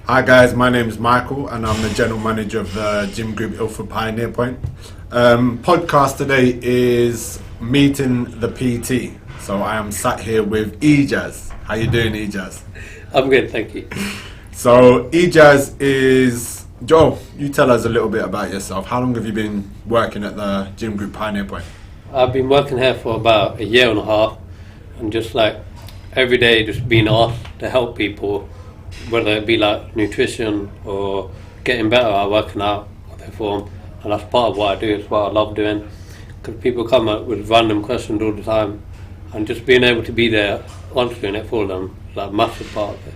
Hi guys, my name is Michael and I'm the General Manager of the gym group Ilford Pioneer Point. Podcast today is meeting the PT. So I am sat here with Ijaz. How you doing, Ijaz? I'm good, thank you. So Ijaz is... Joe, you tell us a little bit about yourself. How long have you been working at the gym group Pioneer Point? I've been working here for about a year and a half, and just like every day just being asked to help people, whether it be like nutrition or getting better at working out or their form. And that's part of what I do, it's what I love doing, because people come up with random questions all the time, and just being able to be there answering it for them is like a massive part of it.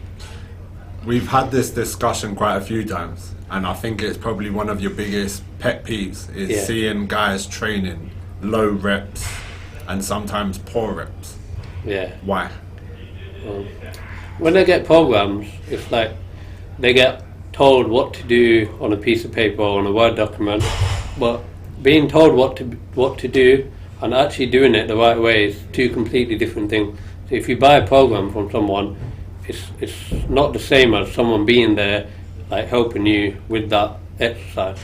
We've had this discussion quite a few times, and I think it's probably one of your biggest pet peeves is seeing guys training low reps and sometimes poor reps. Yeah. Why? When they get programs, it's like they get told what to do on a piece of paper or on a Word document, but being told what to do and actually doing it the right way is two completely different things. So if you buy a program from someone, it's not the same as someone being there, like helping you with that exercise.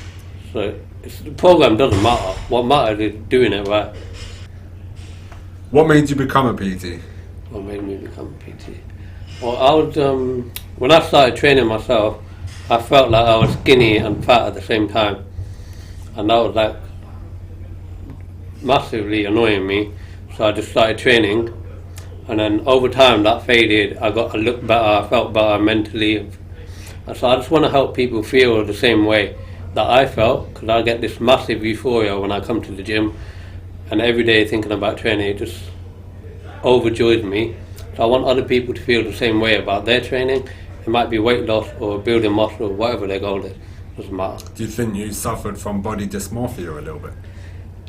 So the program doesn't matter. What matters is doing it right. What made you become a PT? What made me become a PT? Well, I was when I started training myself, I felt like I was skinny and fat at the same time, and that was like massively annoying me. So I just started training, and then over time that faded. I looked better, I felt better mentally, and so I just want to help people feel the same way that I felt, because I get this massive euphoria when I come to the gym, and every day thinking about training, it just overjoys me. So I want other people to feel the same way about their training. It might be weight loss or building muscle, whatever their goal is, doesn't matter. Do you think you suffered from body dysmorphia a little bit?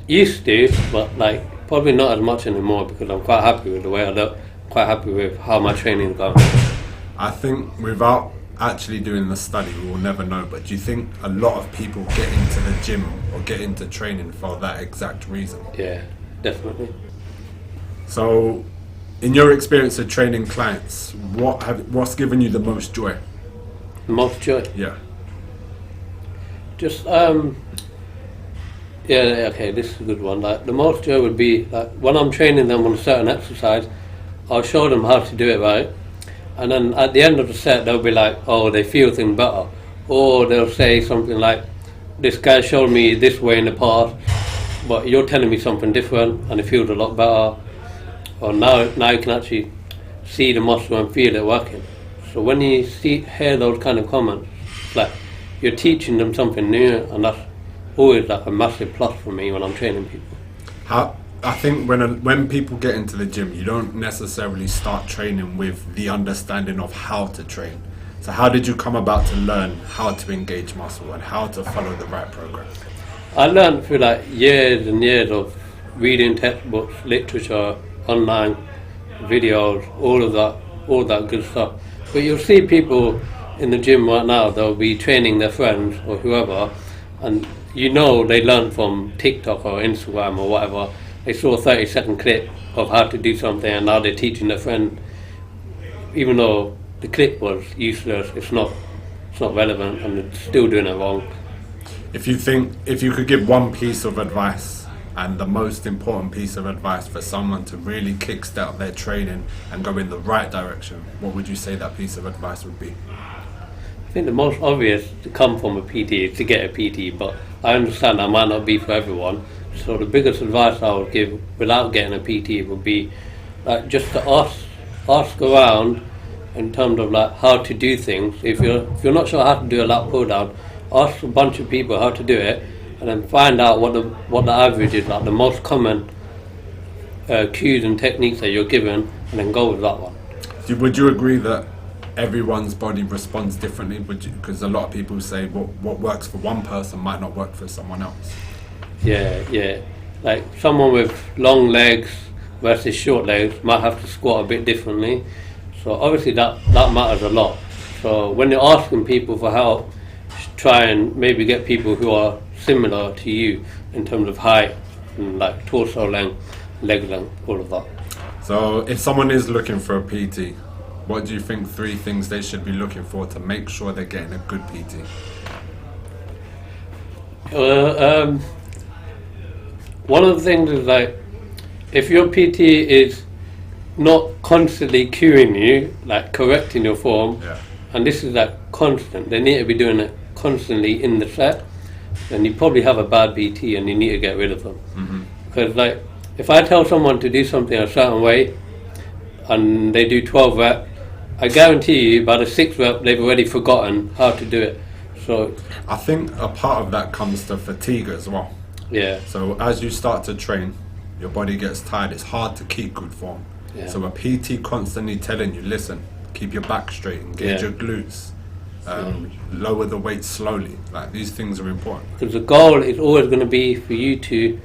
Used to, but like probably not as much anymore, because I'm quite happy with the way I look, quite happy with how my training's going. I think without actually doing the study, we will never know, but do you think a lot of people get into the gym or get into training for that exact reason? Yeah, definitely. So, in your experience of training clients, what's given you the most joy? The most joy? Yeah. Just, okay, this is a good one. Like, the most joy would be, like, when I'm training them on a certain exercise, I'll show them how to do it right, and then at the end of the set, they'll be like, oh, they feel things better. Or they'll say something like, this guy showed me this way in the past, but you're telling me something different, and it feels a lot better. Or now you can actually see the muscle and feel it working. So when you hear those kind of comments, it's like you're teaching them something new, and that's always like a massive plus for me when I'm training people. I think when people get into the gym, you don't necessarily start training with the understanding of how to train. So how did you come about to learn how to engage muscle and how to follow the right program? I learned through like years and years of reading textbooks, literature, online videos, all that good stuff. But you'll see people in the gym right now, they'll be training their friends or whoever, and you know they learn from TikTok or Instagram or whatever. They saw a 30-second clip of how to do something, and now they're teaching their friend, even though the clip was useless, it's not relevant, and they're still doing it wrong. If you could give one piece of advice, and the most important piece of advice for someone to really kickstart their training and go in the right direction, what would you say that piece of advice would be? I think the most obvious to come from a PT is to get a PT, but I understand that might not be for everyone. So the biggest advice I would give without getting a PT would be like just to ask around in terms of like how to do things. If you're not sure how to do a lat pull down, ask a bunch of people how to do it, and then find out what the average is, like the most common cues and techniques that you're given, and then go with that one. Would you agree that everyone's body responds differently? Because a lot of people say what works for one person might not work for someone else. Yeah. Like someone with long legs versus short legs might have to squat a bit differently. So obviously that matters a lot. So when you're asking people for help, try and maybe get people who are similar to you in terms of height and like torso length, leg length, all of that. So if someone is looking for a PT, What do you think 3 things they should be looking for to make sure they're getting a good PT? One of the things is like, if your PT is not constantly cueing you, like correcting your form, and this is like constant, they need to be doing it constantly in the set, then you probably have a bad PT and you need to get rid of them. Because like, if I tell someone to do something a certain way and they do 12 reps, I guarantee you by the 6th rep they've already forgotten how to do it. So I think a part of that comes to fatigue as well. yeah. So as you start to train, your body gets tired. It's hard to keep good form. Yeah. So a PT constantly telling you, listen, keep your back straight, engage your glutes, lower the weight slowly. Like, these things are important. Because the goal is always going to be for you to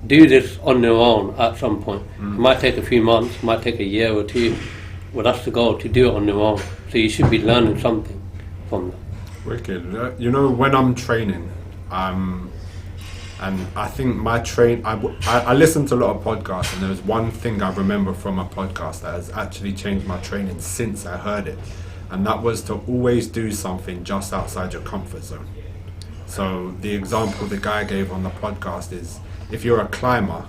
do this on your own at some point. It might take a few months, it might take a year or 2, but that's the goal, to do it on your own. So you should be learning something from that. Wicked. You know, when I'm training, and I think I listen to a lot of podcasts, and there's one thing I remember from a podcast that has actually changed my training since I heard it, and that was to always do something just outside your comfort zone. So the example the guy gave on the podcast is, if you're a climber,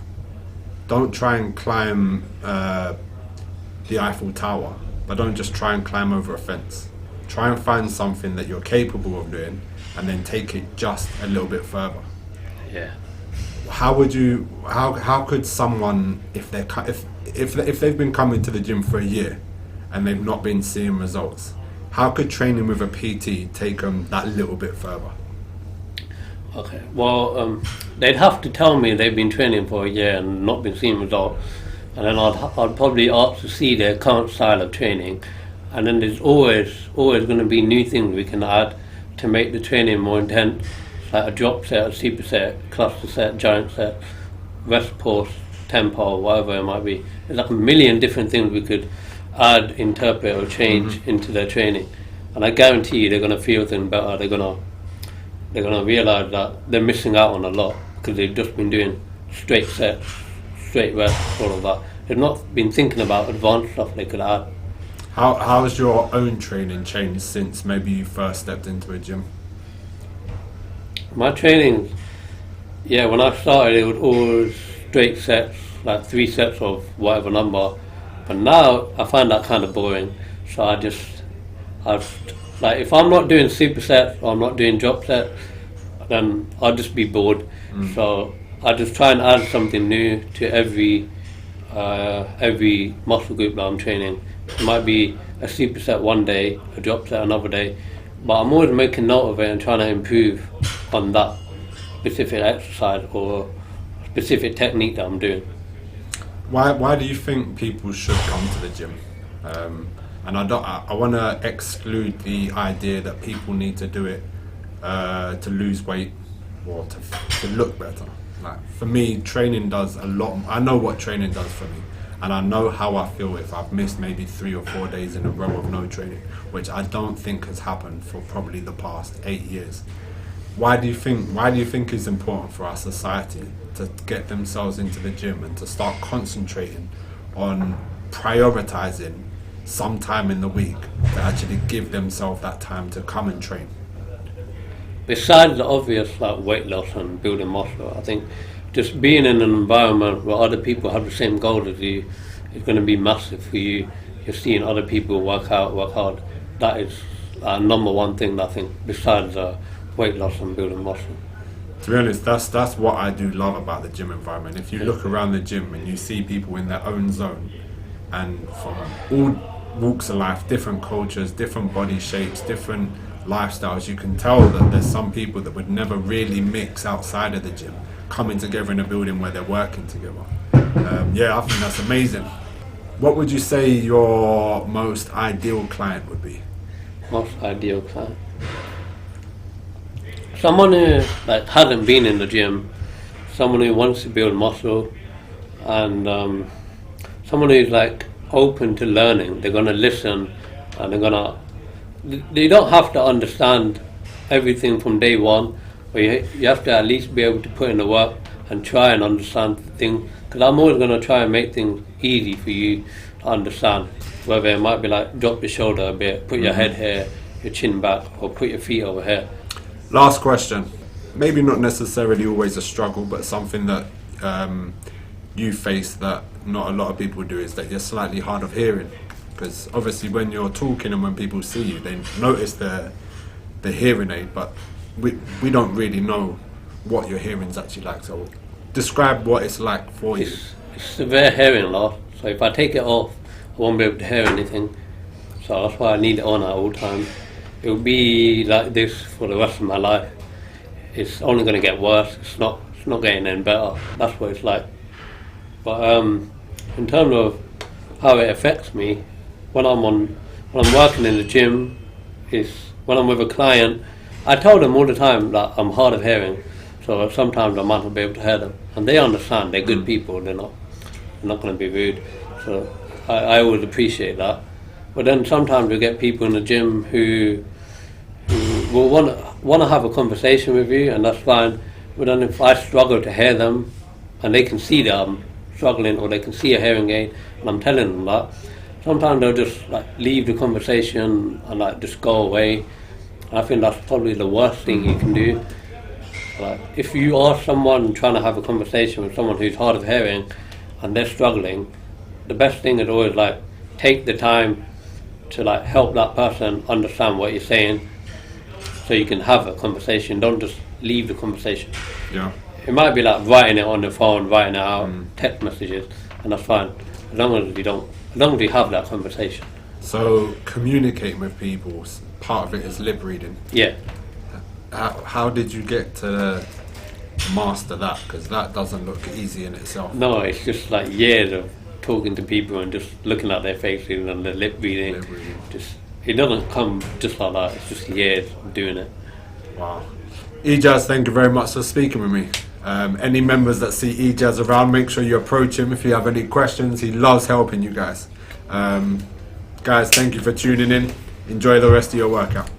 don't try and climb the Eiffel Tower, but don't just try and climb over a fence. Try and find something that you're capable of doing, and then take it just a little bit further. Yeah. How could someone, if they've been coming to the gym for a year and they've not been seeing results, how could training with a PT take them that little bit further? Okay, well, they'd have to tell me they've been training for a year and not been seeing results, and then I'd probably ask to see their current style of training, and then there's always going to be new things we can add to make the training more intense, like a drop set, a superset, cluster set, giant set, rest pause, tempo, whatever it might be. There's like a million different things we could add, interpret or change into their training, and I guarantee you they're going to feel things better. They're going to realise that they're missing out on a lot because they've just been doing straight sets, straight rests, all of that. They've not been thinking about advanced stuff they could add. How has your own training changed since maybe you first stepped into a gym? My training, when I started it was always straight sets, like 3 sets of whatever number, but now I find that kind of boring, so like, if I'm not doing supersets or I'm not doing drop sets, then I'll just be bored. So I just try and add something new to every muscle group that I'm training. It might be a superset one day, a drop set another day, but I'm always making note of it and trying to improve on that specific exercise or specific technique that I'm doing. Why do you think people should come to the gym? And I want to exclude the idea that people need to do it to lose weight or to look better. Like, for me, training does a lot. I know what training does for me, and I know how I feel if I've missed maybe 3 or 4 days in a row of no training, which I don't think has happened for probably the past 8 years. Why do you think it's important for our society to get themselves into the gym and to start concentrating on prioritizing some time in the week to actually give themselves that time to come and train? Besides the obvious like weight loss and building muscle, I think just being in an environment where other people have the same goals as you is going to be massive for you. You're seeing other people work hard. That is number one thing, I think, besides weight loss and building muscle. To be honest, that's what I do love about the gym environment. If you look around the gym and you see people in their own zone, and from all walks of life, different cultures, different body shapes, different lifestyles, you can tell that there's some people that would never really mix outside of the gym, coming together in a building where they're working together. I think that's amazing. What would you say your most ideal client would be? Most ideal client? Someone who hasn't been in the gym, someone who wants to build muscle, and someone who's open to learning. They're gonna listen, and they don't have to understand everything from day one, but you have to at least be able to put in the work and try and understand things. Because I'm always gonna try and make things easy for you to understand. Whether it might be like drop your shoulder a bit, put your head here, your chin back, or put your feet over here. Last question. Maybe not necessarily always a struggle, but something that you face that not a lot of people do is that you're slightly hard of hearing. Because obviously when you're talking and when people see you, they notice the hearing aid, but we don't really know what your hearing's actually like. So describe what it's like for you. It's severe hearing loss, so if I take it off, I won't be able to hear anything. So that's why I need it on at all times. It will be like this for the rest of my life. It's only going to get worse. It's not getting any better. That's what it's like. But in terms of how it affects me, when I'm working in the gym, is when I'm with a client, I tell them all the time that I'm hard of hearing. So sometimes I might not be able to hear them, and they understand. They're good people. They're not going to be rude. So I always appreciate that. But then sometimes we get people in the gym who will want to have a conversation with you, and that's fine. But then if I struggle to hear them, and they can see that I'm struggling, or they can see a hearing aid, and I'm telling them that, sometimes they'll just like leave the conversation and like just go away. I think that's probably the worst thing you can do. Like, if you are someone trying to have a conversation with someone who's hard of hearing and they're struggling, the best thing is always like take the time to like help that person understand what you're saying, so you can have a conversation. Don't just leave the conversation. Yeah. It might be like writing it on the phone, writing it out, text messages, and that's fine. As long as you have that conversation. So communicating with people, part of it is lip reading. Yeah. How did you get to master that? Because that doesn't look easy in itself. No, it's just like years of talking to people and just looking at their faces and the lip reading. Just it doesn't come just like that. It's just years of doing it. Wow. Ijaz, thank you very much for speaking with me. Any members that see Ijaz around, make sure you approach him if you have any questions. He loves helping you guys. Guys, thank you for tuning in. Enjoy the rest of your workout.